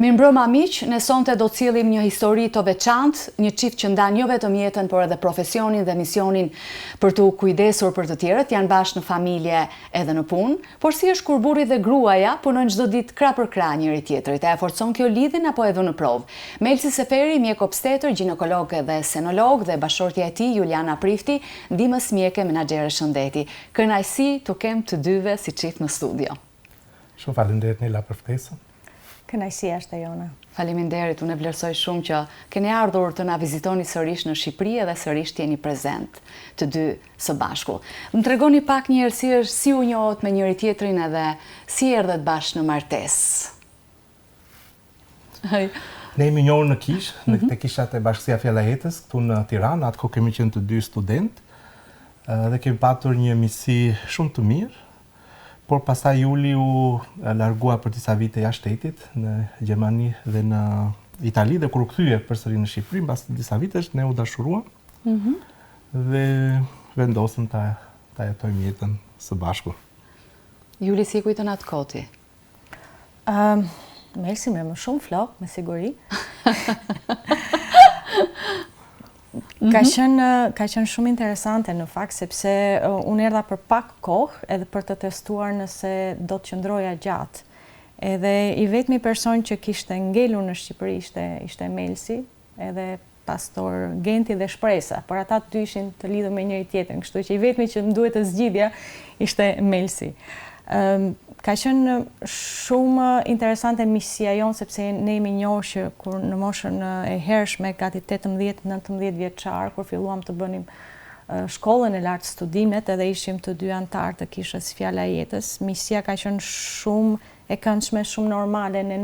Mirëmbrëma miq, ne sonte do cillim një histori të veçantë, një çift që ndan jo vetëm jetën, por edhe profesionin dhe misionin për të kujdesur për të tjerët, janë bashkë në familje edhe në punë, por si është kur burri dhe gruaja punojnë çdo ditë krah për krah njëri tjetrit, a e forcon kjo lidhjen apo e vën në provë? Melsi Seferi, mjek obstetër, ginekolog dhe senolog dhe bashortja e tij Juliana Prifti, ndihmës mjeke menaxhere shëndeti. Kënaqësi të kem të dyve si çift në studio. Shumë faleminderit Nela për ftesën. Kënaqësia është e jona. Faleminderit, unë vlerësoj shumë që keni ardhur të na vizitoni sërish në Shqipëri edhe sërish të jeni prezent të dy së bashku. Më tregoni pak një herë si u njohët me njëri tjetrin edhe si erdhët bashkë në martesë. Ne jemi njohur në Kish, në kishat e Bashkësia Fjalla e Jetës, këtu në Tiranë, atë kohë kemi qenë të dy student dhe kemi patur një misi shumë të mirë. Por pastaj Juli u largua për disa vite jashtë shtetit, në Gjermani dhe në Itali, dhe kur u kthye përsëri në Shqipëri, mbas disa vitesh ne u dashuruam dhe vendosëm ta jetojmë jetën së bashku. Juli, si e kujton atë koti? Melsi me më shumë flok, me siguri. Ka qenë shumë interesante në fakt, sepse unë erdha për pak kohë edhe për të testuar nëse do të qëndroja gjatë. Edhe i vetmi person që kishte ngelur në Shqipëri ishte Melsi, edhe pastor Genti dhe Shpresa, por ata të dy ishin të lidhur me njëri tjetrin, kështu që i vetmi që më duhet të zgjidhja ishte Melsi. Ka qenë shumë interesante misia jonë, sepse ne jemi njohur që kur në moshën e hershme, gati 18-19 vjeçar, kur filluam të bënim shkollën e lartë studimet, edhe ishim të dy antar të kishës Fjalla e Jetës. Misia ka qenë shumë e këndshme, shumë normale, ne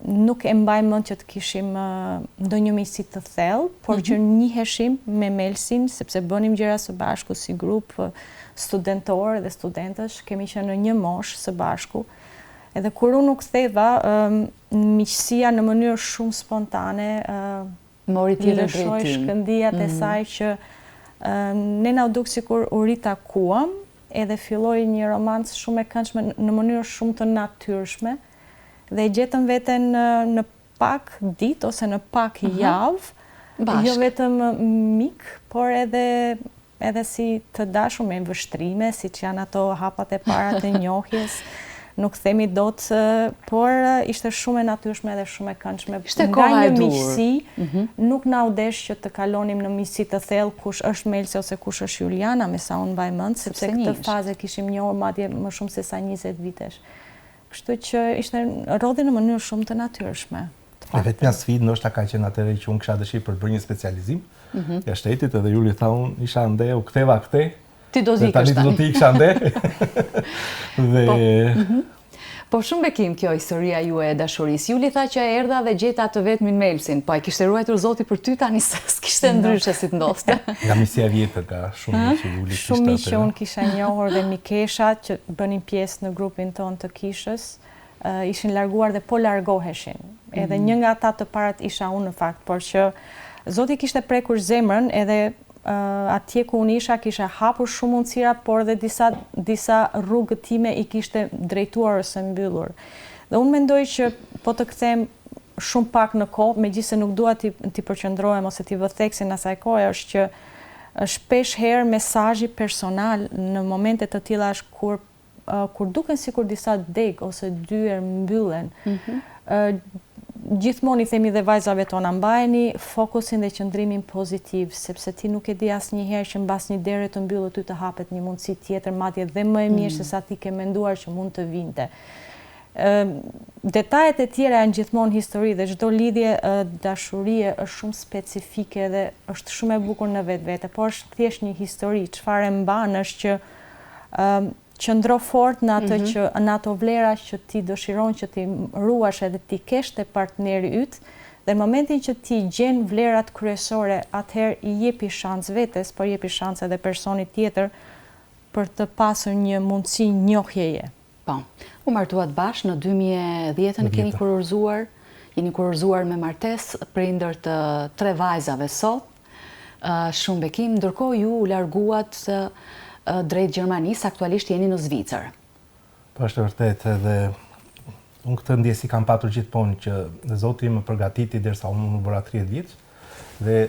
nuk e mbajmë mend që të kishim ndonjë misi të thellë, por që njiheshim me Melsin, sepse bënim gjëra së bashku si grup studentor dhe studentësh, kemi qenë në një moshë së bashku. Edhe kur unë u ktheva, miqësia në mënyrë shumë spontane mori tjetër lëshoi drejtim. shkëndijat e saj që ne na u duk sikur u ritakuam, edhe filloi një romancë shumë e këndshme në mënyrë shumë të natyrshme, dhe gjetëm veten në pak ditë ose në pak javë, jo vetëm mik, por edhe si të dashur me vështrime, si që janë ato hapat e para të njohjes, nuk themi dot, por ishte shumë e natyrshme dhe shumë e këndshme. Nga një miqësi, nuk na u desh që të kalonim në miqësi të thellë kush është Melsi ose kush është Juliana, me sa unë mbaj mend, sepse këtë fazë kishim njohur madje më shumë se sa 20 vitesh. Kështu që ishte rodhi në mënyrë shumë të natyrshme. E vetmja sfidë ndoshta ka qenë atëherë që unë kisha dëshirë për të bërë një specializim ja shtetit, edhe Juli tha unë isha ande, u ktheva këtej. Ti do zikësh tani. Tani do t'i iksh ande. Po shumë bekim kjo historia ju e dashurisë. Juli tha që erdha dhe gjeta të vetmin Melsin, po e kishte ruajtur Zoti për ty, tani s'kishte ndryshe si të ndoste. Nga misia e vjetër ka shumë që Juli kishte. Shumë që unë kisha njohur dhe mikesha që bënin pjesë në grupin ton të kishës, ishin larguar dhe po largoheshin. Edhe një nga ata të parat isha unë në fakt, por që Zoti kishte prekur zemrën, edhe atje ku unë isha kisha hapur shumë mundësira, por dhe disa rrugët time i kishte drejtuar ose mbyllur. Dhe unë mendoj që po të kthehem shumë pak në kohë, megjithëse nuk dua t'i përqendrohem ose t'i vë theksin asaj kohe, është që shpesh herë mesazhi personal në momente të tilla është kur duken sikur disa deg ose dyer mbyllen. Gjithmonë i themi dhe vajzave tona, mbajeni fokusin dhe qëndrimin pozitiv, sepse ti nuk e di asnjëherë që mbas një dere të mbyllur ty të hapet një mundësi tjetër, madje dhe më e mirë se sa ti ke menduar që mund të vinte. Detajet e tjera janë gjithmonë histori dhe çdo lidhje dashurie është shumë specifike dhe është shumë e bukur në vetvete, por është thjesht një histori. Çfarë e mban është që qëndro fort në ato vlera që ti dëshiron që ti ruash edhe ti kesh te partneri yt, dhe në momentin që ti gjen vlerat kryesore, atëherë i jepi shans vetes, por jepi shans edhe personit tjetër për të pasur një mundësi njohjeje. Po, u martuat bashkë në 2010-ën, keni kurorzuar, jeni kurorzuar me martesë prindër të 3 vajzave sot, shumë bekim, ndërkohë ju u larguat drejt Gjermanisë, aktualisht jeni në Zvicër. Po është vërtet, edhe unë këtë ndjesi kam patur gjithmonë që Zoti më përgatiti derisa unë më bëra 30 vjeç dhe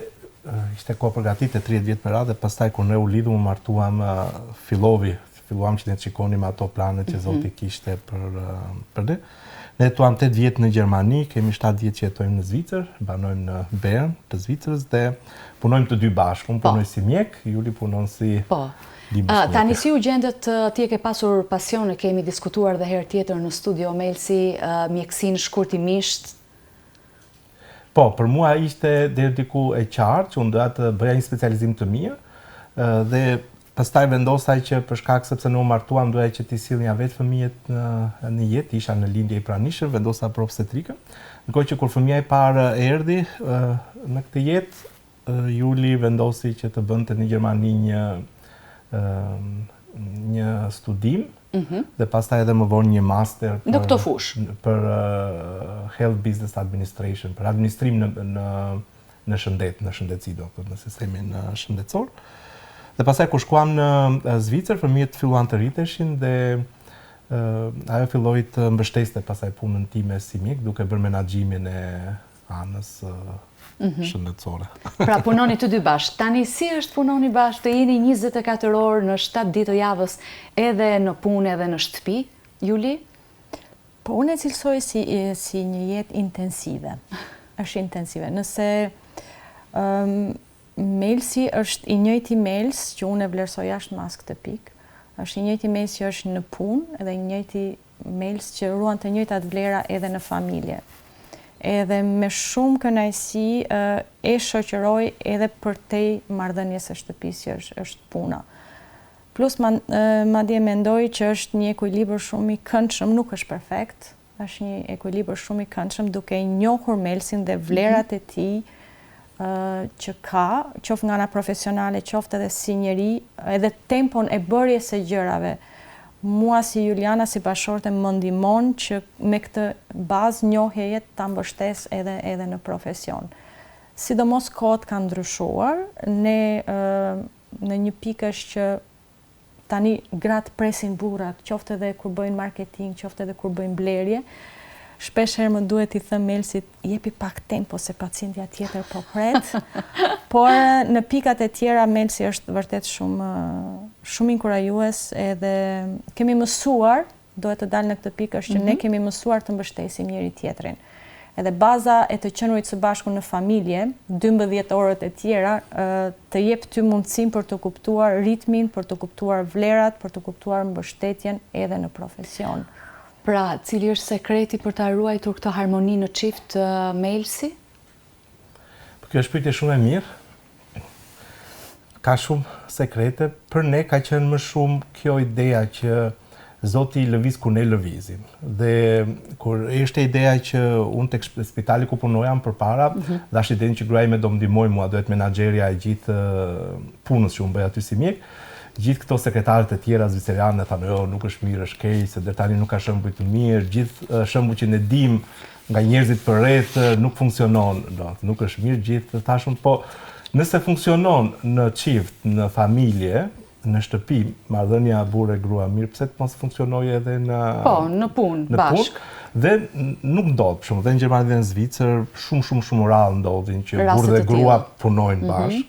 ishte kohë përgatitje 30 vjet me radhë, pastaj kur ne u lidhëm, u martuam, filluam që ne të shikonim ato planet që Zoti kishte për ne. Ne jetuam 8 vjet në Gjermani, kemi 7 vjet që jetojmë në Zvicër, banojmë në Bern të Zvicrës dhe punojmë të dy bashkë. Unë punoj si mjek, Juli punon si Tani si u gjendet ti e ke pasur pasion, kemi diskutuar dhe herë tjetër në studio Melsi, mjekësinë shkurtimisht. Po, për mua ishte deri diku e qartë që unë doja të bëja një specializim të mirë dhe pastaj vendosaj që për shkak sepse ne u martuam doja që t'i sillnja vetë fëmijët në jetë, isha në lindje i pranishëm, vendosa për obstetrikën. Ndërkohë që kur fëmia i parë erdhi në këtë jetë, Juli vendosi që të bënte në Gjermani një studim dhe pastaj edhe më vonë një master në këtë fushë për Health Business Administration, për administrim në shëndet, në shëndetësi, në sistemin shëndetësor. Dhe pastaj kur shkuam në Zvicër, fëmijët filluan të rriteshin dhe ajo filloi të mbështeste pastaj punën time si mjek, duke bërë menaxhimin e anës shëndetësore. Pra punoni të dy bashkë. Tani si është punoni bashkë, të jeni 24 orë në 7 ditë të javës edhe në punë edhe në shtëpi, Juli? Po unë e cilësoj si një jetë intensive. Është intensive. Nëse Melsi është i njëjti Mels që unë e vlerësoj jashtë mas këtë pikë, është i njëjti Mels që është në punë edhe i njëjti Mels që ruan të njëjtat vlera edhe në familje. Edhe me shumë kënaqësi e shoqëroj edhe për te marrëdhënies së shtëpisë që është puna. Plus madje mendoj që është një ekuilibër shumë i këndshëm, nuk është perfekt, është një ekuilibër shumë i këndshëm duke i njohur Melsin dhe vlerat e tij që ka, qoftë nga ana profesionale, qoftë edhe si njeri, edhe tempon e bërjes së gjërave. Mua si Juliana, si bashkëshorte, më ndihmon që me këtë bazë njohjeje ta mbështes edhe në profesion. Sidomos kohët kanë ndryshuar, ne në një pikë është që tani gratë presin burrat, qoftë edhe kur bëjnë marketing, qoftë edhe kur bëjnë blerje. Shpesh herë më duhet i them Melsit, jepi pak tempo se pacientja tjetër po pret. Por në pikat e tjera Melsi është vërtet shumë inkurajues edhe kemi mësuar, duhet të dalë në këtë pikë është që ne kemi mësuar të mbështesim njëri tjetrin. Edhe baza e të qenurit së bashku në familje, 12 orët e tjera, të jep ty mundësim për të kuptuar ritmin, për të kuptuar vlerat, për të kuptuar mbështetjen edhe në profesion. Pra, cili është sekreti për të ruajtur këtë harmoni në çift, Melsi? Kjo është pyetje shumë e mirë. Ka shumë sekrete. Për ne ka qenë më shumë kjo ideja që Zoti lëviz ku ne lëvizim. Dhe kur ishte ideja që unë tek spitali ku punojam përpara, dash idenë që gruaja ime do më ndihmoj mua, dohet menaxherja e gjithë punës që unë bëj aty si mjek. Gjithë këto sekretarët e tjera zvicerianë thanë, jo, nuk është mirë, është keq, se deri tani nuk ka shembuj të mirë, gjithë shembuj që ne dim nga njerëzit përreth nuk funksionon, nuk është mirë gjithë, thashun, po nëse funksionon në çift, në familje, në shtëpi, marrëdhënia burrë e grua mirë, pse të mos funksionojë edhe në punë bashkë. Dhe nuk ndodh, për shembull, dhe në Gjermani dhe në Zvicër shumë rrallë ndodhin që burrë dhe grua punojnë bashkë.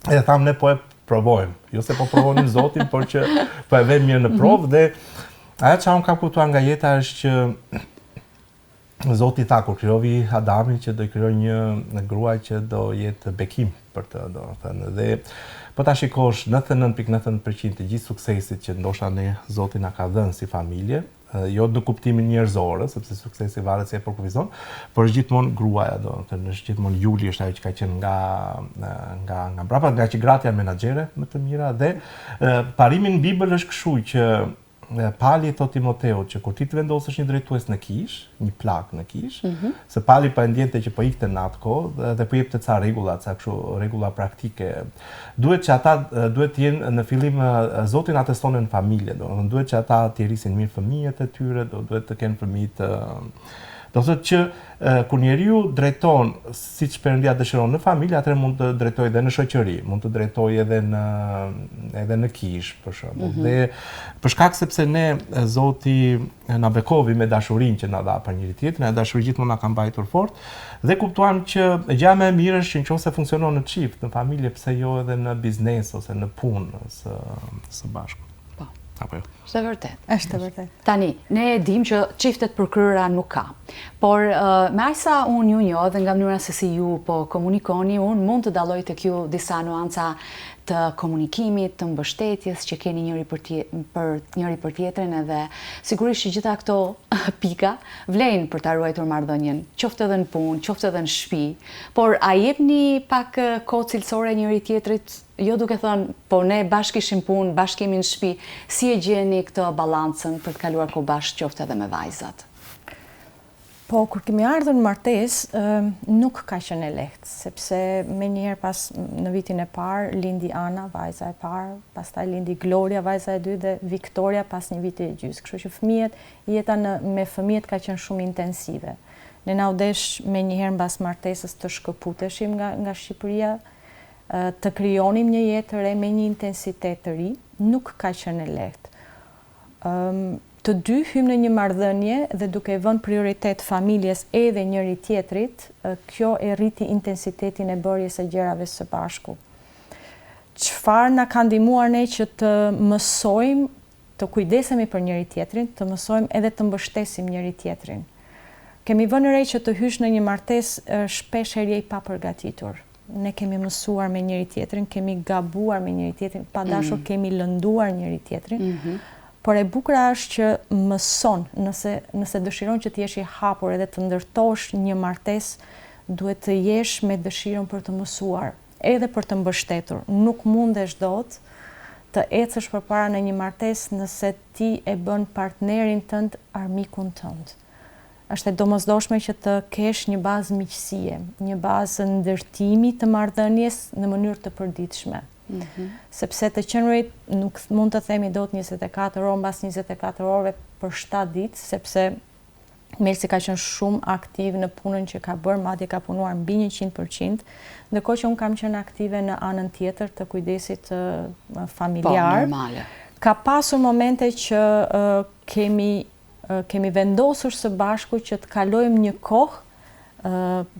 Edhe thamë ne po e provojmë, jo se po provonim Zotin, por që po e vëmë mirë në provë dhe ajo që unë kam kuptuar nga jeta është që Zoti tha kur krijovi Adamin që do i krijoj një grua që do jetë bekim për të, domethënë. Dhe po ta shikosh 99.9% të gjithë suksesit që ndoshta ne Zoti na ka dhënë si familje, jo në kuptimin njerëzor, sepse suksesi varet se e përkufizon, por është gjithmonë gruaja, domethënë është gjithmonë Juli është ajo që ka qenë nga brapa, nga që gratë janë menaxhere më të mira dhe parimi në Bibël është kështu që Pali thot Timoteut që kur ti të vendosësh një drejtues në kish, një plak në kish, se Pali pa ndjente që po ikte në atë kohë dhe po jepte ca rregulla, ca kështu rregulla praktike. Duhet që ata duhet të jenë në fillim Zotin atestonë në familje, domethënë duhet që ata të rrisin mirë fëmijët e tyre, duhet të kenë fëmijë Do thotë që kur njeriu drejton siç Perëndia dëshiron në familje, atëherë mund të drejtojë edhe në shoqëri, mund të drejtojë edhe në kishë, për shembull. Dhe për shkak sepse ne Zoti na bekovi me dashurinë që na dha për njëri tjetrin, dashuri gjithmonë na ka mbajtur fort dhe kuptuam që gjëja më e mirë është që nëse funksionon në çift, në familje, pse jo edhe në biznes ose në punë së bashku. Apo jo. Është vërtet. Është vërtet. Tani, ne e dim që çiftet përkryer nuk ka. Por me aq sa unë ju njoh dhe nga mënyra se si ju po komunikoni, unë mund të dalloj tek ju disa nuanca të komunikimit, të mbështetjes që keni njëri për tjetrin, edhe sigurisht që gjitha këto pika vlejnë për ta ruajtur marrëdhënien, qoftë edhe në punë, qoftë edhe në shtëpi, por a jepni pak kohë cilësore njëri tjetrit, jo duke thënë, po ne bashkë kishim punë, bashkë kemi në shtëpi, si e gjeni këtë balancën për të kaluar kohë bashkë qoftë edhe me vajzat? Po, kur kemi ardhur në martesë, nuk ka qenë e lehtë, sepse menjëherë pas në vitin e parë lindi Ana, vajza e parë, pastaj lindi Gloria, vajza e dytë dhe Victoria pas një viti e gjysmë. Kështu që jeta me fëmijët ka qenë shumë intensive. Ne na u desh menjëherë mbas martesës të shkëputeshim nga Shqipëria, të krijonim një jetë të re me një intensitet të ri, nuk ka qenë e lehtë. Të dy hym në një marrëdhënie dhe duke vënë prioritet familjes edhe njëri tjetrit, kjo e rriti intensitetin e bërjes së gjërave së bashku. Çfarë na ka ndihmuar ne që të mësojmë të kujdesemi për njëri tjetrin, të mësojmë edhe të mbështesim njëri tjetrin. Kemi vënë re që të hysh në një martesë shpesh je i papërgatitur. Ne kemi mësuar me njëri tjetrin, kemi gabuar me njëri tjetrin, pa dashur kemi lënduar njëri tjetrin. Por e bukura është që mëson, nëse dëshiron që të jesh i hapur edhe të ndërtosh një martesë, duhet të jesh me dëshirën për të mësuar, edhe për të mbështetur. Nuk mundesh dot të ecësh përpara në një martesë nëse ti e bën partnerin tënd armikun tënd. Është e domosdoshme që të kesh një bazë miqësie, një bazë ndërtimi të marrëdhënies në mënyrë të përditshme. Sepse të qenurit nuk mund të themi dot 24 orë mbas 24 orëve për 7 ditë, sepse Melsi ka qenë shumë aktiv në punën që ka bërë, madje ka punuar mbi 100%, ndërkohë që unë kam qenë aktive në anën tjetër të kujdesit familjar. Po, normale. Ka pasur momente që kemi vendosur së bashku që të kalojmë një kohë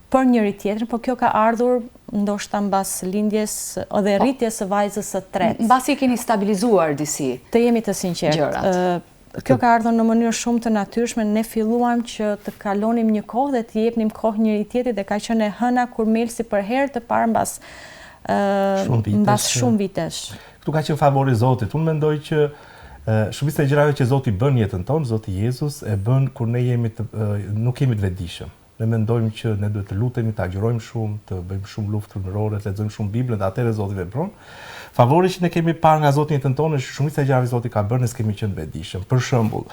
për njëri tjetrin, por kjo ka ardhur ndoshta mbas lindjes dhe rritjes së vajzës së tretë. Mbasi keni stabilizuar disi. Të jemi të sinqertë. Kjo ka ardhur në mënyrë shumë të natyrshme. Ne filluam që të kalonim një kohë dhe të jepnim kohë njëri tjetrit dhe ka qenë e hëna kur Melsi për herë të parë mbas shumë vitesh. Ktu ka qenë favori i Zotit. Unë mendoj që shumica e gjërave që Zoti bën jetën tonë, Zoti Jezus e bën kur ne nuk jemi të vetëdijshëm. Ne mendojmë që ne duhet të lutemi, të agjërojmë shumë, të bëjmë shumë luftë frymërore, të lexojmë shumë Biblën, dhe atëherë Zoti vepron. Favori që ne kemi parë nga Zoti në jetën tonë është shumica e gjërave Zoti ka bërë, ne s'kemi qenë të vetëdijshëm. Për shembull,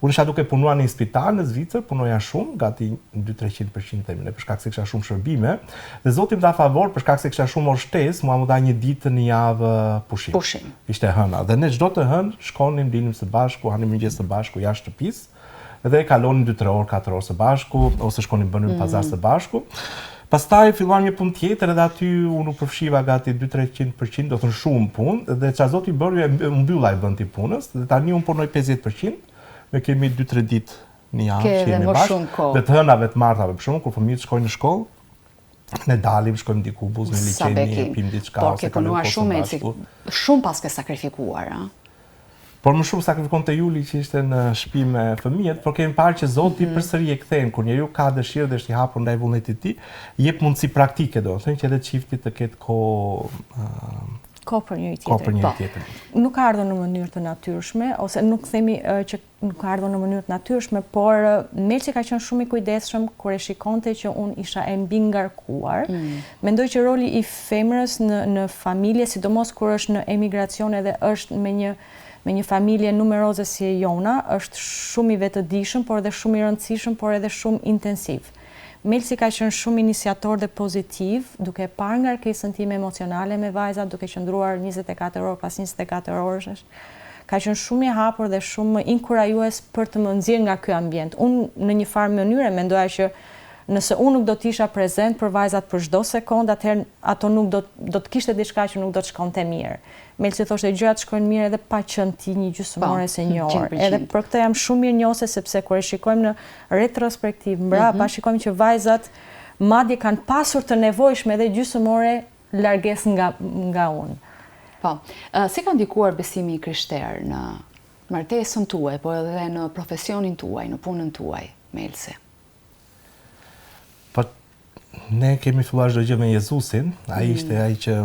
unë isha duke punuar në një spital në Zvicër, punoja shumë, gati 200-300% themi ne, për shkak se kisha shumë shërbime, dhe Zoti më dha favor për shkak se kisha shumë orë shtesë, mua më dha një ditë në javë pushim. Ishte hëna. Dhe ne çdo të hënë shkonim, dinim së bashku, hanim mëngjes së bashku jashtë shtëpisë, dhe kalonin 2-3 orë, 4 orë së bashku, ose shkonin bënim pazar së bashku. Pastaj filluam një punë tjetër edhe aty unë u përfshiva gati 200-300%, do të thënë shumë punë, dhe çfarë Zoti bëri mbylla vendi i punës, dhe tani unë punoj 50%, ne kemi 2-3 ditë në javë që jemi bashkë. Dhe të hënave të martave, për shembull, kur fëmijët shkojnë në shkollë, ne dalim, shkojmë diku buz në liçeni, pim diçka. Por ke punuar shumë, shumë pas ke sakrifikuar, a? Por më shumë sakrifikon te Juli që ishte në shtëpi me fëmijët, por kemi parë që Zoti përsëri e kthen kur njeriu ka dëshirë dhe është i hapur ndaj vullnetit të tij, jep mundësi praktike, do të thënë që edhe çifti të ketë kohë për njëri tjetrin. Nuk ka ardhur në mënyrë të natyrshme, ose nuk themi që nuk ka ardhur në mënyrë të natyrshme, por Melsi ka qenë shumë i kujdesshëm kur e shikonte që unë isha e mbi ngarkuar. Mendoj që roli i femrës në familje, sidomos kur është në emigracion edhe është me një familje numeroze si e jona, është shumë i vetëdijshëm, por edhe shumë i rëndësishëm, por edhe shumë intensiv. Melsi ka qenë shumë iniciator dhe pozitiv, duke parë ngarkesën time emocionale me vajzat, duke qëndruar 24 orë pas 24 orësh. ka qenë shumë i hapur dhe shumë inkurajues për të më nxjerrë nga ky ambient. Unë në një farë mënyrë mendoja që nëse unë nuk do të isha prezent për vajzat për çdo sekond, atëherë ato nuk do të kishte diçka që nuk do të shkonte mirë. Melsi thoshte gjërat shkojnë mirë edhe pa qenë ti një gjysmore se një orë. Edhe për këtë jam shumë mirënjohëse sepse kur e shikojmë në retrospektiv mbrapa, shikojmë që vajzat madje kanë pasur të nevojshme edhe gjysmore largesë nga unë. Po, si ka ndikuar besimi krishter në martesën tuaj, po edhe në profesionin tuaj, në punën tuaj, Melsi? Po, ne kemi filluar çdo gjë me Jezusin, ai ishte ai që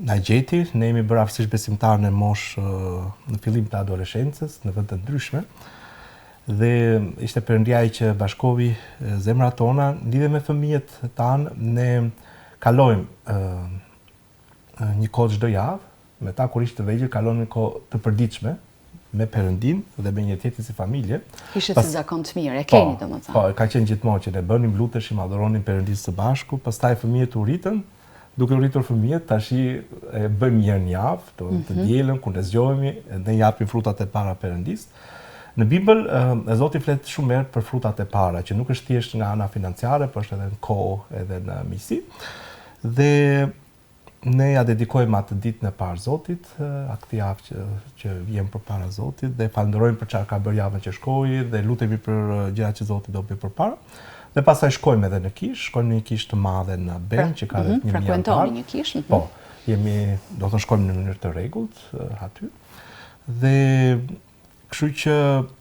na gjeti, ne jemi bërë aftësisht besimtarë në moshë në fillim të adoleshencës, në vend të ndryshme. Dhe ishte Perëndia që bashkovi zemrat tona, lidhe me fëmijët tanë, ne kalojmë një kohë çdo javë, me ta kur ishte vegjël kalojmë një kohë të përditshme me Perëndin dhe me një tjetër si familje. Ishte si zakon të mirë, e keni domethënë. Po, ka qenë gjithmonë që ne bënim, luteshim, adhuronim Perëndin së bashku, pastaj fëmijët u rritën. Duke u rritur fëmijët, tash e bëjmë një herë në javë, të dielën kur ne zgjohemi dhe japim frutat e para Perëndis. Në Bibël Zoti flet shumë herë për frutat e para, që nuk është thjesht nga ana financiare, por është edhe në kohë, edhe në miqësi. Dhe ne ja dedikojmë atë ditën e parë Zotit, atë javë që vjen përpara Zotit dhe falenderojmë për çfarë ka bërë javën që shkoi dhe lutemi për gjërat që Zoti do bëjë përpara. Dhe pastaj shkojmë edhe në kishë, shkojmë në një kishë të madhe në Ben, që ka rreth 1000 anëtar. Frekuentoni një kishë? Po, do të shkojmë në mënyrë të rregullt aty. Dhe kështu që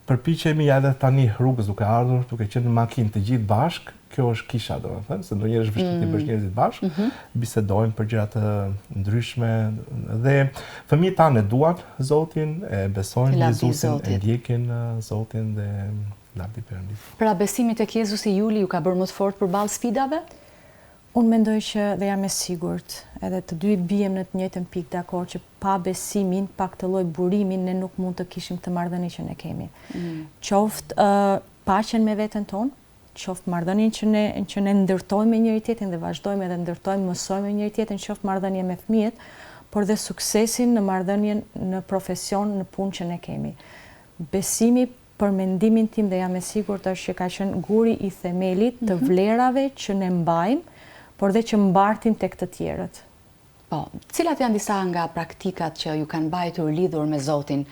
përpiqemi ja edhe tani rrugës duke ardhur, duke qenë në makinë të gjithë bashk, kjo është kisha, domethënë, se ndonjëherë është vështirë të bësh njerëzit bashk, bisedojmë për gjëra të ndryshme dhe fëmijët tanë duan Zotin, e besojnë Jezusin, e ndjekin Zotin dhe lavdi Perëndis. Pra besimi tek Jezusi Juli ju ka bërë më të fortë përballë sfidave? Unë mendoj që dhe jam e sigurt, edhe të dy bijem në të njëjtën pikë dakord që pa besimin, pa këtë lloj burimin ne nuk mund të kishim këtë marrëdhënie që ne kemi. Qoftë paqen me veten tonë, qoftë marrëdhënien që ne ndërtojmë me njëri tjetrin dhe vazhdojmë edhe ndërtojmë, mësojmë me njëri tjetrin, qoftë marrëdhënie me fëmijët, por dhe suksesin në marrëdhënien në profesion, në punë që ne kemi. Besimi për mendimin tim dhe jam e sigurt është që ka qenë guri i themelit të vlerave që ne mbajmë, por dhe që mbartin tek të tjerët. Po, cilat janë disa nga praktikat që ju kanë mbajtur lidhur me Zotin,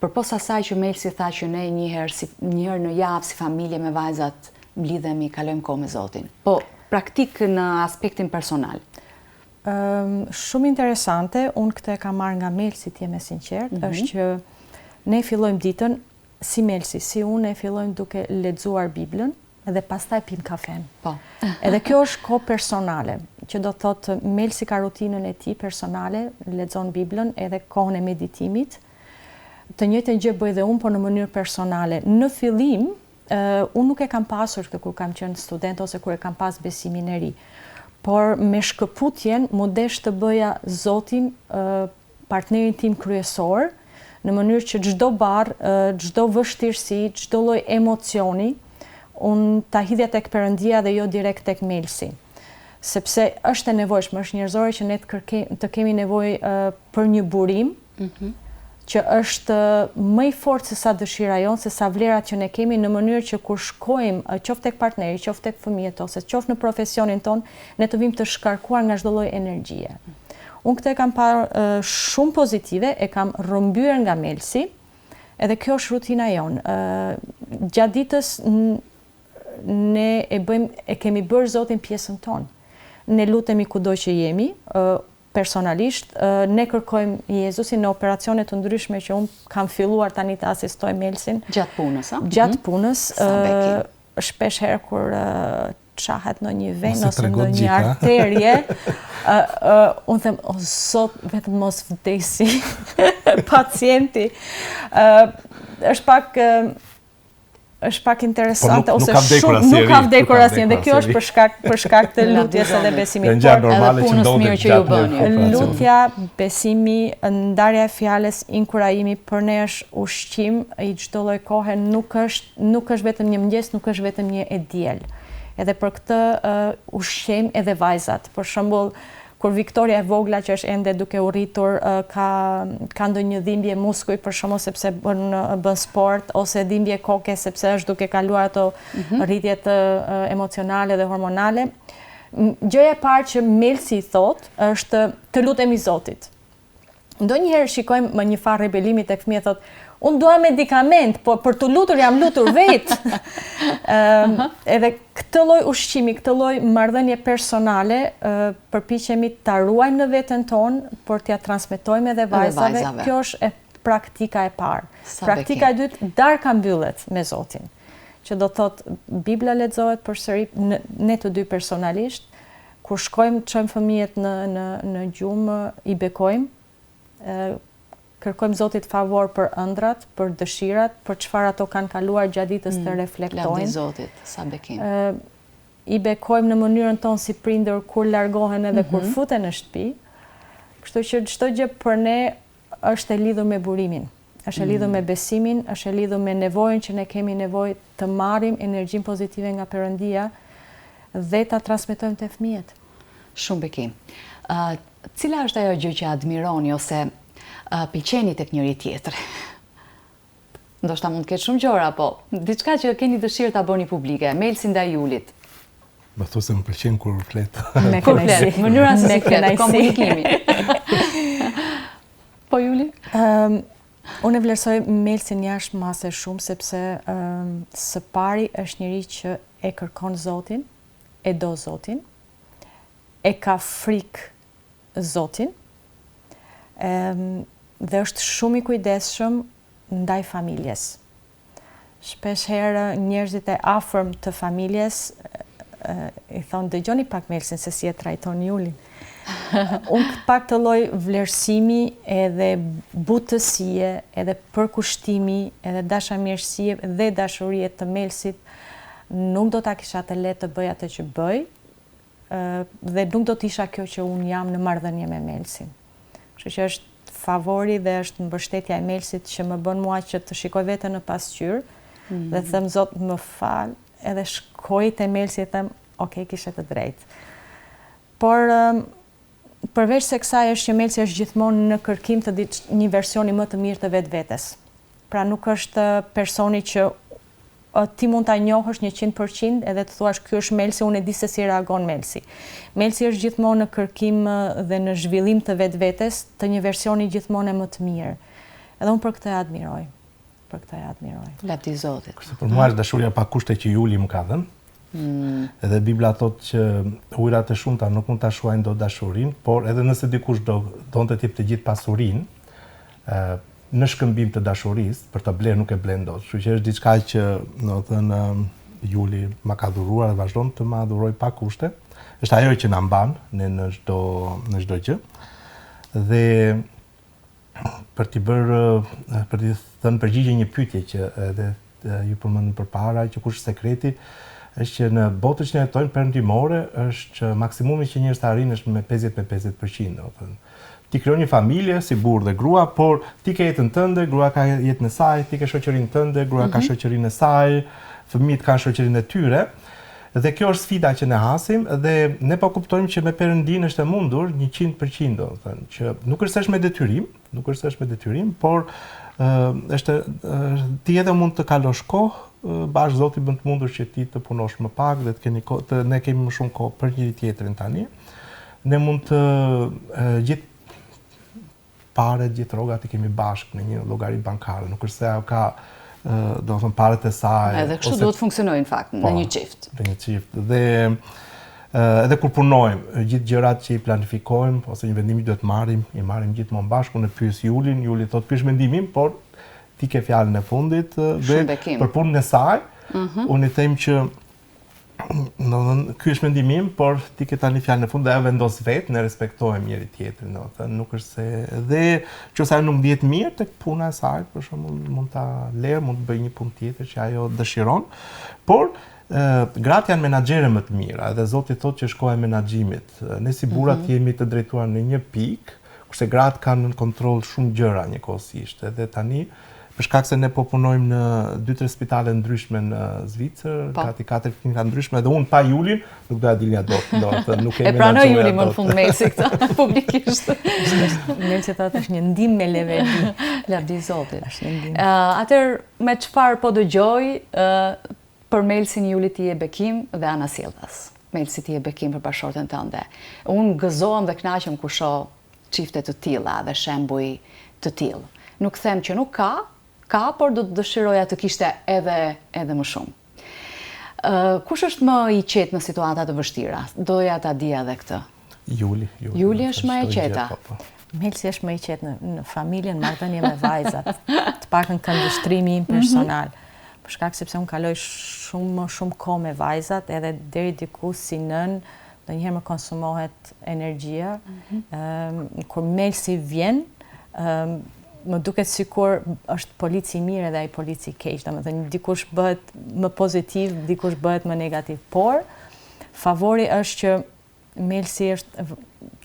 përpos asaj që Melsi tha që ne një herë në javë si familje me vajzat mblidhemi, kalojmë kohë me Zotin. Po, praktik në aspektin personal. Shumë interesante, unë këtë e kam marrë nga Melsi, ti jam e sinqert, është që ne fillojmë ditën si Melsi, si unë e fillojmë duke lexuar Biblën edhe pastaj pim kafen. Po. Edhe kjo është kohë personale, që do thotë Melsi ka rutinën e tij personale, lexon Biblën edhe kohën e meditimit. Të njëjtën gjë bëj dhe unë, por në mënyrë personale. Në fillim, unë nuk e kam pasur këtë kur kam qenë student ose kur e kam pas besimin e ri. Por me shkëputjen, më desh të bëja Zotin partnerin tim kryesor, në mënyrë që çdo barë, çdo vështirësi, çdo lloj emocioni, unë ta hidhja tek Perëndia dhe jo direkt tek Melsi. Sepse është e nevojshme, është njerëzore që ne të kemi nevojë për një burim, që është më i fortë se sa dëshira jonë, se sa vlerat që ne kemi, në mënyrë që kur shkojmë, qoftë tek partneri, qoftë tek fëmijët ose qoftë në profesionin tonë, ne të vim të shkarkuar nga çdo lloj energjie. Unë këtë e kam parë shumë pozitive, e kam rrëmbyer nga Melsi, edhe kjo është rutina jonë. Gjatë ditës ne e kemi bërë Zotin pjesën tonë. Ne lutemi kudo që jemi, personalisht, ne kërkojmë Jezusin në operacione të ndryshme që unë kam filluar tani të asistoj Melsin. Gjatë punës, a? Gjatë punës, shpesh herë kur qahet në një ven ose në një arterje, unë them, o Zot, vetëm mos vdesi pacienti. Është pak interesante, ose shumë nuk ka vdekur asnjë, dhe kjo është për shkak të lutjes edhe besimit. Edhe punës mirë që ju bëni. Lutja, besimi, ndarja e fjalës, inkurajimi për ne është ushqim i çdo lloj kohe, nuk është vetëm një mëngjes, nuk është vetëm një e diel. Edhe për këtë ushqejmë edhe vajzat. Për shembull, kur Viktoria e vogla që është ende duke u rritur ka ndonjë dhimbje muskuj për shkak sepse bën sport ose dhimbje koke sepse është duke kaluar ato rritjet emocionale dhe hormonale. Gjëja e parë që Melsi i thot është të lutemi Zotit. Ndonjëherë shikojmë më një farë rebelimi tek fëmijët thotë unë dua medikament, po për të lutur jam lutur vetë. Edhe këtë lloj ushqimi, këtë lloj marrëdhënie personale përpiqemi ta ruajmë në veten tonë, por t'ia transmetojmë edhe vajzave. Kjo është praktika e parë. Praktika e dytë, darka mbyllet me Zotin. Që do thotë Bibla lexohet përsëri ne të dy personalisht, kur shkojmë çojmë fëmijët në gjumë i bekojmë, kërkojmë Zotit favor për ëndrat, për dëshirat, për çfarë ato kanë kaluar gjatë ditës të reflektojnë. Lavdi Zotit, sa bekim. I bekojmë në mënyrën tonë si prindër kur largohen edhe kur futen në shtëpi. Kështu që çdo gjë për ne është e lidhur me burimin, është e lidhur me besimin, është e lidhur me nevojën që ne kemi nevojë të marrim energjinë pozitive nga Perëndia dhe ta transmetojmë te fëmijët. Shumë bekim. Cila është ajo gjë që admironi ose pëlqeni tek njëri tjetri? Ndoshta mund të ketë shumë gjëra, po diçka që keni dëshirë ta bëni publike, Melsi ndaj Julit. Më thu se më pëlqen kur flet. Kur flet, mënyra se si flet, komunikimi. Po Juli? Unë e vlerësoj Melsin jashtë mase shumë sepse së pari është njëri që e kërkon Zotin, e do Zotin, e ka frikë Zotin, dhe është shumë i kujdesshëm ndaj familjes. Shpesh herë njerëzit e afërm të familjes i thonë dëgjoni pak Melsin se si e trajton Julin. Unë pak të lloj vlerësimi edhe butësie, edhe përkushtimi, edhe dashamirësie dhe dashurie të Melsit nuk do ta kisha të lehtë të bëj atë që bëj, dhe nuk do të isha kjo që unë jam në marrëdhënie me Melsin. Kështu që është favori dhe është mbështetja e Melsit që më bën mua që të shikoj veten në pasqyrë dhe të them Zot më fal, edhe shkoj te Melsi e them, ok, kishe të drejtë. Por përveç se kësaj është që Melsi është gjithmonë në kërkim të një versioni më të mirë të vetvetes. Pra nuk është personi që ti mund ta njohësh 100% edhe të thuash ky është Melsi, unë e di se si reagon Melsi. Melsi është gjithmonë në kërkim dhe në zhvillim të vetvetes të një versioni gjithmonë më të mirë. Edhe unë për këtë e admiroj. Për këtë e admiroj. Lavdi Zotit. Kështu për mua është dashuria pa kushte që Juli më ka dhënë. Edhe Bibla thotë që ujërat e shumta nuk mund ta shuajnë dot dashurinë, por edhe nëse dikush donte të jep të gjithë pasurinë, në shkëmbim të dashurisë, për të blerë nuk e blen dot. Kështu që është diçka që, domethënë, Juli ma ka dhuruar dhe vazhdon të ma dhuroj pa kushte. Është ajo që na mban ne në çdo gjë. Dhe për t'i thënë përgjigje një pyetje që edhe ju përmendën përpara, që kush është sekreti, është që në botën që ne jetojmë perëndimore është që maksimumi që njerëzit arrin është me 50%, domethënë. Ti krijon një familje si burrë dhe grua, por ti ke jetën tënde, grua ka jetën e saj, ti ke shoqërinë tënde, grua ka shoqërinë e saj, fëmijët kanë shoqërinë e tyre. Dhe kjo është sfida që ne hasim dhe ne po kuptojmë që me Perëndin është e mundur 100%, domethënë, që nuk është se është me detyrim, por është ti edhe mund të kalosh kohë bashkë Zoti bën të mundur që ti të punosh më pak dhe të keni kohë, ne kemi më shumë kohë për njëri tjetrin tani. Ne mund të gjithë paret, gjithë rrogat i kemi bashkë në një llogari bankare, nuk është se ajo ka do të thonë paret e saj. Edhe kështu duhet funksionojë në fakt në një çift. Në një çift. Dhe edhe kur punojmë, gjithë gjërat që i planifikojmë ose një vendim që duhet marrim, i marrim gjithmonë bashku. Në pyes Julin, Juli thotë pyes mendimin, por ti ke fjalën e fundit dhe për punën e saj, unë i them që ky është mendimim, por ti ke tani fjalën e fundit dhe ajo vendos vetë, ne respektojmë njëri tjetrin, domethënë nuk është se dhe nëse ajo nuk ndihet mirë tek puna e saj, për shembull, mund ta lërë, mund të bëjë një punë tjetër që ajo dëshiron, por gratë janë menaxhere më të mira, edhe Zoti thotë që është koha e menaxhimit. Ne si burrat jemi të drejtuar në një pikë, kurse gratë kanë në kontroll shumë gjëra njëkohësisht, edhe tani Për shkak se ne po punojmë në 2-3 spitale ndryshme në Zvicër, gati 4 klinika ndryshme, dhe unë pa Julin nuk doja dilja dot. E pranoj Juli më në fund Melsi këtë publikisht. Melsi thotë është një ndihmë me leveli. Lavdi Zotit. Është një ndihmë. Atëherë me çfarë po dëgjoj për Melsin Juli ti e bekim dhe Ana Silvas. Melsi ti e bekim për bashkëshorten tënde. Unë gëzohem dhe kënaqem kur shoh çifte të tilla dhe shembuj të tillë. Nuk them që nuk ka, por do të dëshiroja të kishte edhe më shumë. Kush është më i qetë në situata të vështira? Doja ta dija edhe këtë. Juli. Juli është më e qeta. Melsi është më i qetë në familjen, marrëdhënie me vajzat. Të paktën këndvështrimi im personal. Për shkak sepse unë kaloj shumë kohë me vajzat, edhe deri diku si nën, ndonjëherë më konsumohet energjia. Kur Melsi vjen, më duket sikur është polici mirë edhe ai polici keq, domethënë dikush bëhet më pozitiv, dikush bëhet më negativ, por favori është që Melsi është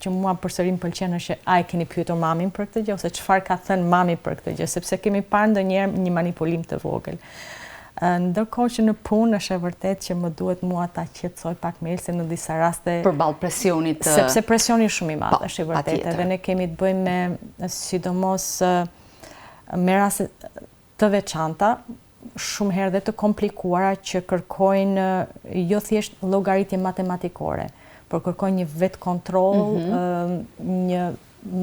që mua përsëri më pëlqen është që ai keni pyetur mamin për këtë gjë ose çfarë ka thënë mami për këtë gjë, sepse kemi parë ndonjëherë një manipulim të vogël. Ndërkohë që në punë është e vërtet që më duhet mua ta qetësoj pak Melsi në disa raste përballë presionit sepse presioni është shumë i madh, është i vërtetë, edhe ne kemi të bëjmë me sidomos me raste të veçanta, shumë herë dhe të komplikuara që kërkojnë jo thjesht llogaritje matematikore, por kërkojnë një vetë kontroll, një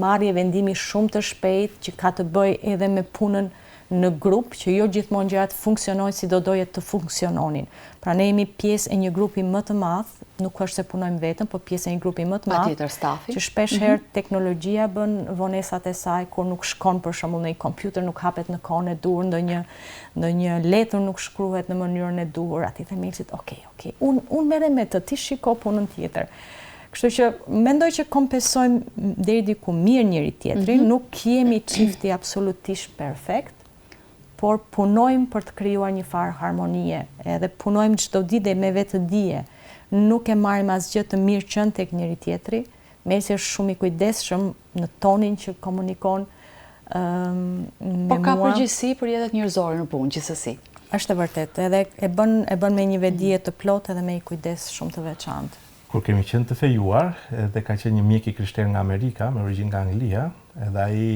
marrje vendimi shumë të shpejtë që ka të bëjë edhe me punën në grup, që jo gjithmonë gjërat funksionojnë si do doje të funksiononin. Pra ne jemi pjesë e një grupi më të madh, nuk është se punojmë vetëm, por pjesë e një grupi më të madh. Patjetër stafi. Që shpesh herë teknologjia bën vonesat e saj, kur nuk shkon për shembull në një kompjuter, nuk hapet në kohën e duhur, ndonjë letër nuk shkruhet në mënyrën e duhur, aty the Melsit, okay. Unë merrem me të, ti shiko punën tjetër. Kështu që mendoj që kompensojmë deri diku mirë njëri tjetrin, nuk jemi çifti absolutisht perfekt, por punojmë për të krijuar një farë harmonie, edhe punojmë çdo ditë dhe me vetë dije. Nuk e marrim asgjë të mirëqen tek njëri tjetri. Melsi është shumë i kujdesshëm në tonin që komunikon me mua. Po ka përgjegjësi për jetën njerëzore në punë, gjithsesi. Është e vërtetë, edhe e bën me një vetdije të plotë edhe me një kujdes shumë të veçantë. Kur kemi qenë të fejuar, edhe ka qenë një mjek i krishterë nga Amerika, me origjinë nga Anglia, edhe ai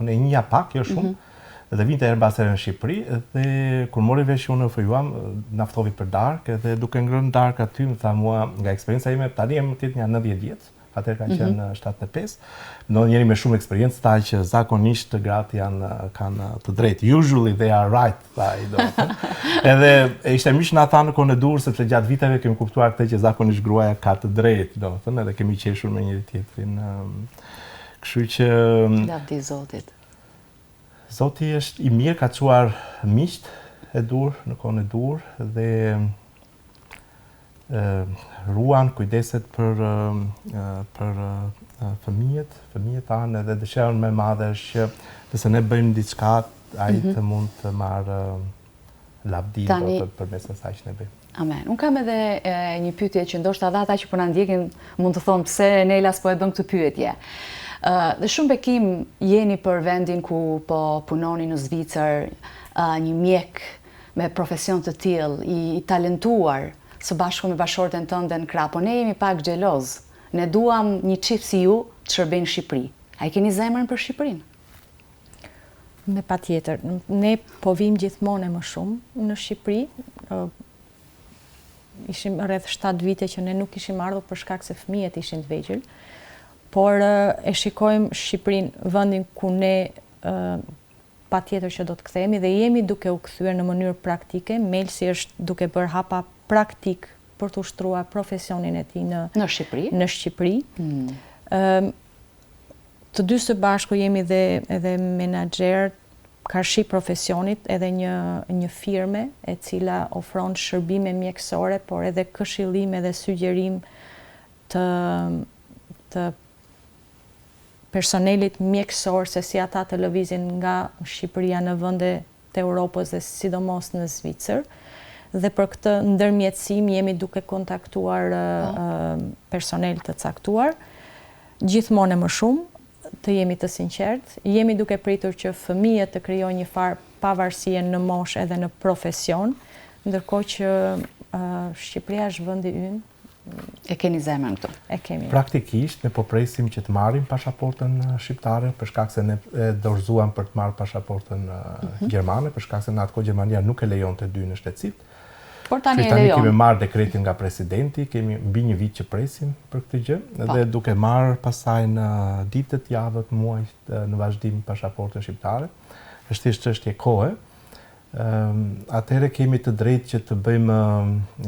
unë e njihja pak, jo shumë. Dhe vinte herë mbas here në Shqipëri, dhe kur mori vesh unë fejuam, na ftovi për darkë, dhe duke ngrënë darkë aty, më tha mua nga eksperienca ime, tani jam të jetë një 90 vjeç, atëherë ka qenë 75, ndonjëri me shumë eksperiencë, tha që zakonisht gratë kanë të drejtë. Usually they are right, tha ai domethënë. Edhe ishte mish na tha në kohën e dur, sepse gjatë viteve kemi kuptuar këtë që zakonisht gruaja ka të drejtë, domethënë, edhe kemi qeshur me njëri tjetrin. Kështu që Lavdi Zotit. Zoti është i mirë, ka çuar miqt e dur në kohën e dur dhe ruan kujdeset për fëmijët tanë, edhe dëshirën më e madhe është që nëse ne bëjmë diçka, ai të mund të marrë lavdi përmes asaj që ne bëjmë. Amen. Unë kam edhe një pyetje që ndoshta edhe ata që po na ndjekin mund të thonë pse Nelas po e bën këtë pyetje. Dhe shumë bekim jeni për vendin ku po punoni në Zvicër, një mjek me profesion të tillë, i talentuar, së bashku me bashkëshorten tënde në krah, po ne jemi pak xheloz. Ne duam një çift si ju të shërbejnë në Shqipëri. A i keni zemrën për Shqipërinë? Me patjetër. Ne po vim gjithmonë e më shumë në Shqipëri. Ishim rreth 7 vite që ne nuk ishim ardhur për shkak se fëmijët ishin të vegjël. Por e shikojmë Shqipërinë, vendin ku ne patjetër që do të kthehemi dhe jemi duke u kthyer në mënyrë praktike. Melsi është duke bërë hapa praktik për të ushtruar profesionin e tij në Shqipëri. Të dy së bashku jemi edhe menaxher karshi profesionit, edhe një firme e cila ofron shërbime mjekësore, por edhe këshillim edhe sugjerim të personelit mjekësor se si ata të lëvizin nga Shqipëria në vende të Europës dhe sidomos në Zvicër. Dhe për këtë ndërmjetësim jemi duke kontaktuar personel të caktuar, gjithmonë më shumë, të jemi të sinqert, jemi duke pritur që fëmijët të krijojnë një farë pavarësie në moshë edhe në profesion, ndërkohë që Shqipëria është vendi ynë. E keni zemrën këtu? E kemi. Praktikisht, ne po presim që të marrim pasaportën shqiptare, për shkak se ne dorëzuam për të marrë pasaportën gjermane, për shkak se në atë kohë Gjermania nuk e lejonte dy në shtetësit. Por tani e Tani lejon. kemi marrë dekretin nga presidenti, kemi mbi një vit që presim për këtë gjë, dhe duke marrë pasaj në ditët, javët, muajt në vazhdim pasaportën shqiptare. Është thjesht çështje kohe. Atëherë kemi të drejtë që të bëjmë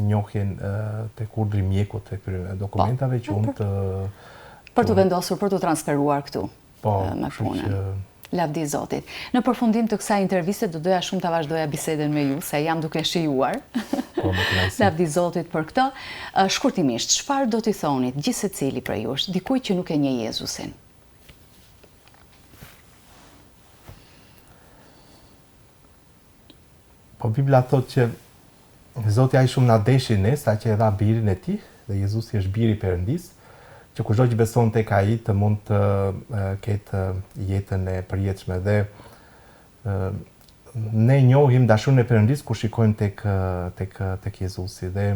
njohjen tek urdhri mjekut të këtyre dokumentave që unë të... Për të vendosur, për të transferuar këtu me kështu punën. Lavdi Zotit. Në përfundim të kësaj interviste do doja shumë ta vazhdoja biseden me ju, se jam duke shijuar. Lavdi Zotit për këtë. Shkurtimisht, çfarë do t'i thonit gjithë secili prej jush, dikujt që nuk e njeh Jezusin? Po Bibla thot që Zoti aq shumë na deshi ne sa që e dha birin e tij, dhe Jezusi është biri i Perëndis, që kushdo që beson tek ai të mund të ketë jetën e përjetshme. Dhe ne njohim dashurinë e Perëndis kur shikojmë tek Jezusi. Dhe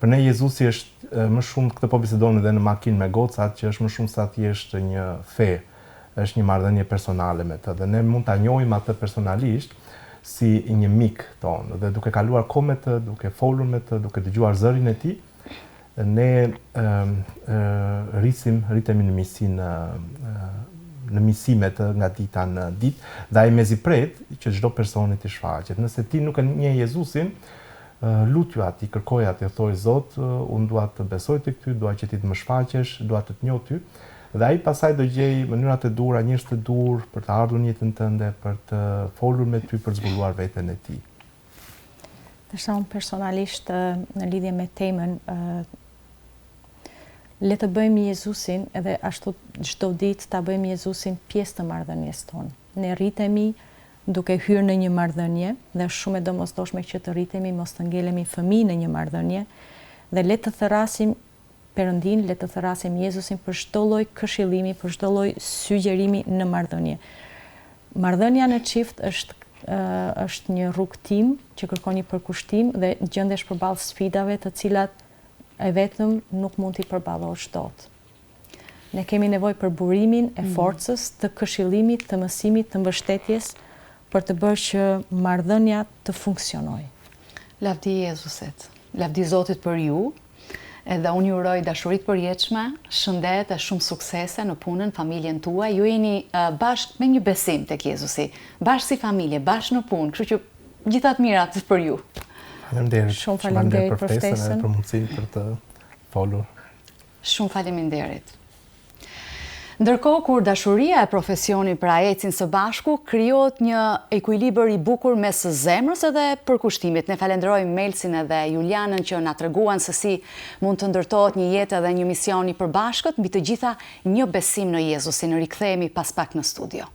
për ne Jezusi është më shumë, këtë po bisedonim edhe në makinë me gocat, që është më shumë sa thjesht një fe, është një marrëdhënie personale me të. Dhe ne mund ta njohim atë personalisht si një mik tonë, dhe duke kaluar kohë me të, duke folur me të, duke dëgjuar zërin e tij, ne rritemi në miqësinë, në misime të nga dita në ditë, dhe ai mezi pret që çdo personi të shfaqet. Nëse ti nuk e njeh Jezusin, lutju atij, kërkoj atij, thoj Zot, unë dua të besoj tek ty, dua që ti të më shfaqesh, dua të të njoh ty. Dhe ai pasaj do gjej mënyrat e duhura, njerëz të dur për të ardhur në jetën tënde, për të folur me ty, për të zbuluar veten e tij. Dërsa unë personalisht në lidhje me temën, le të bëjmë Jezusin, edhe ashtu çdo ditë ta bëjmë Jezusin pjesë të marrëdhënies tonë. Ne rritemi duke hyrë në një marrëdhënie, dhe është shumë e domosdoshme që të rritemi, mos të ngelemi fëmijë në një marrëdhënie, dhe le të therasim Perëndin, le të therasim Jezusin për çdo lloj këshillimi, për çdo lloj sugjerimi në marrëdhënie. Marrëdhënia në çift është një rrugtim që kërkon një përkushtim dhe gjendesh përballë sfidave të cilat e vetëm nuk mund t'i përballosh dot. Ne kemi nevojë për burimin e forcës, të këshillimit, të mësimit, të mbështetjes për të bërë që marrëdhënia të funksionojë. Lavdi Jezusit. Lavdi Zotit për ju. Edhe unë ju uroj dashuri të përjetshme, shëndet e shumë suksese në punën, familjen tuaj. Ju jeni bashkë me një besim tek Jezusi, bashkë si familje, bashkë në punë, kështu që gjithat mirat për ju. Faleminderit. Shumë faleminderit për ftesën edhe për mundësinë për të folur. Shumë faleminderit. Ndërkohë, kur dashuria e profesionit pra ecin së bashku, krijohet një ekuilibër i bukur mes zemrës edhe përkushtimit. Ne falenderojmë Melsin edhe Julianën që na treguan se si mund të ndërtohet një jetë edhe një mision i përbashkët, mbi të gjitha një besim në Jezusin. Rikthehemi pas pak në studio.